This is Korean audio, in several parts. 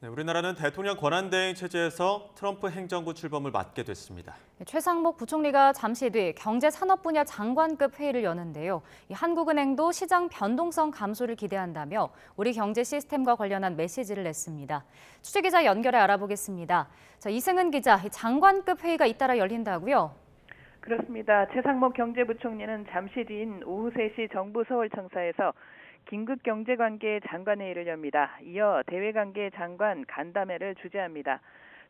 네, 우리나라는 대통령 권한대행 체제에서 트럼프 행정부 출범을 맡게 됐습니다. 최상목 부총리가 잠시 뒤 경제산업 분야 장관급 회의를 여는데요. 한국은행도 시장 변동성 감소를 기대한다며 우리 경제 시스템과 관련한 메시지를 냈습니다. 취재기자 연결해 알아보겠습니다. 이승은 기자, 장관급 회의가 잇따라 열린다고요? 그렇습니다. 최상목 경제부총리는 잠시 뒤인 오후 3시 정부 서울청사에서 긴급경제관계 장관회의를 엽니다. 이어 대외관계 장관 간담회를 주재합니다.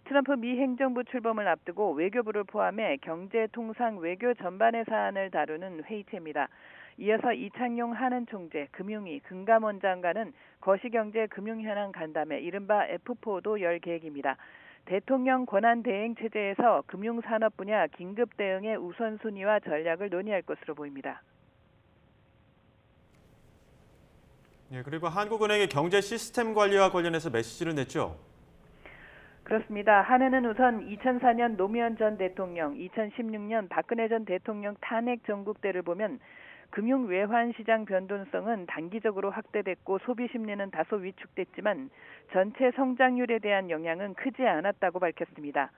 트럼프 미 행정부 출범을 앞두고 외교부를 포함해 경제, 통상, 외교 전반의 사안을 다루는 회의체입니다. 이어서 이창용 한은 총재, 금융위, 금감원 장관은 거시경제 금융현안 간담회, 이른바 F4도 열 계획입니다. 대통령 권한 대행 체제에서 금융산업 분야 긴급 대응의 우선순위와 전략을 논의할 것으로 보입니다. 네, 그리고 한국은행의 경제 시스템 관리와 관련해서 메시지를 냈죠. 그렇습니다. 한은은 우선 2004년 노무현 전 대통령, 2016년 박근혜 전 대통령 탄핵 전국대를 보면 금융 외환 시장 변동성은 단기적으로 확대됐고 소비 심리는 다소 위축됐지만 전체 성장률에 대한 영향은 크지 않았다고 밝혔습니다.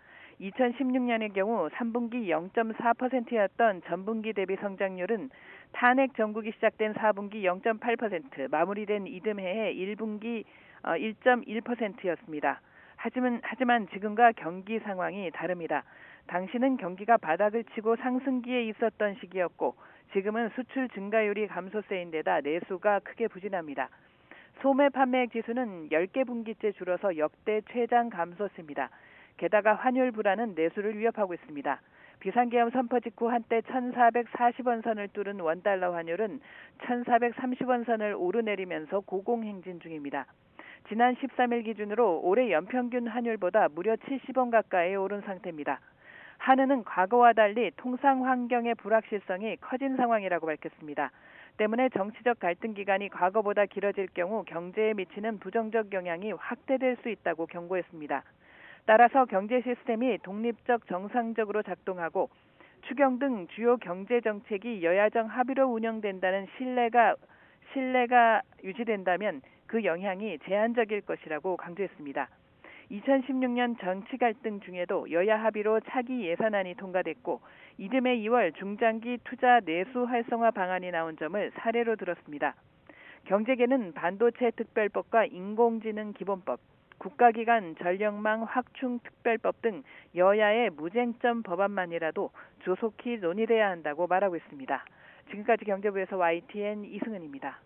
2016년의 경우 3분기 0.4%였던 전분기 대비 성장률은 탄핵 전국이 시작된 4분기 0.8%, 마무리된 이듬해의 1분기 1.1%였습니다. 하지만 지금과 경기 상황이 다릅니다. 당시는 경기가 바닥을 치고 상승기에 있었던 시기였고 지금은 수출 증가율이 감소세인데다 내수가 크게 부진합니다. 소매 판매액 지수는 10개 분기째 줄어서 역대 최장 감소세입니다. 게다가 환율 불안은 내수를 위협하고 있습니다. 비상계엄 선포 직후 한때 1,440원 선을 뚫은 원달러 환율은 1,430원 선을 오르내리면서 고공행진 중입니다. 지난 13일 기준으로 올해 연평균 환율보다 무려 70원 가까이 오른 상태입니다. 한은은 과거와 달리 통상 환경의 불확실성이 커진 상황이라고 밝혔습니다. 때문에 정치적 갈등 기간이 과거보다 길어질 경우 경제에 미치는 부정적 영향이 확대될 수 있다고 경고했습니다. 따라서 경제 시스템이 독립적 정상적으로 작동하고 추경 등 주요 경제 정책이 여야정 합의로 운영된다는 신뢰가 유지된다면 그 영향이 제한적일 것이라고 강조했습니다. 2016년 정치 갈등 중에도 여야 합의로 차기 예산안이 통과됐고 이듬해 2월 중장기 투자 내수 활성화 방안이 나온 점을 사례로 들었습니다. 경제계는 반도체 특별법과 인공지능 기본법, 국가기관 전력망 확충 특별법 등 여야의 무쟁점 법안만이라도 조속히 논의돼야 한다고 말하고 있습니다. 지금까지 경제부에서 YTN 이승은입니다.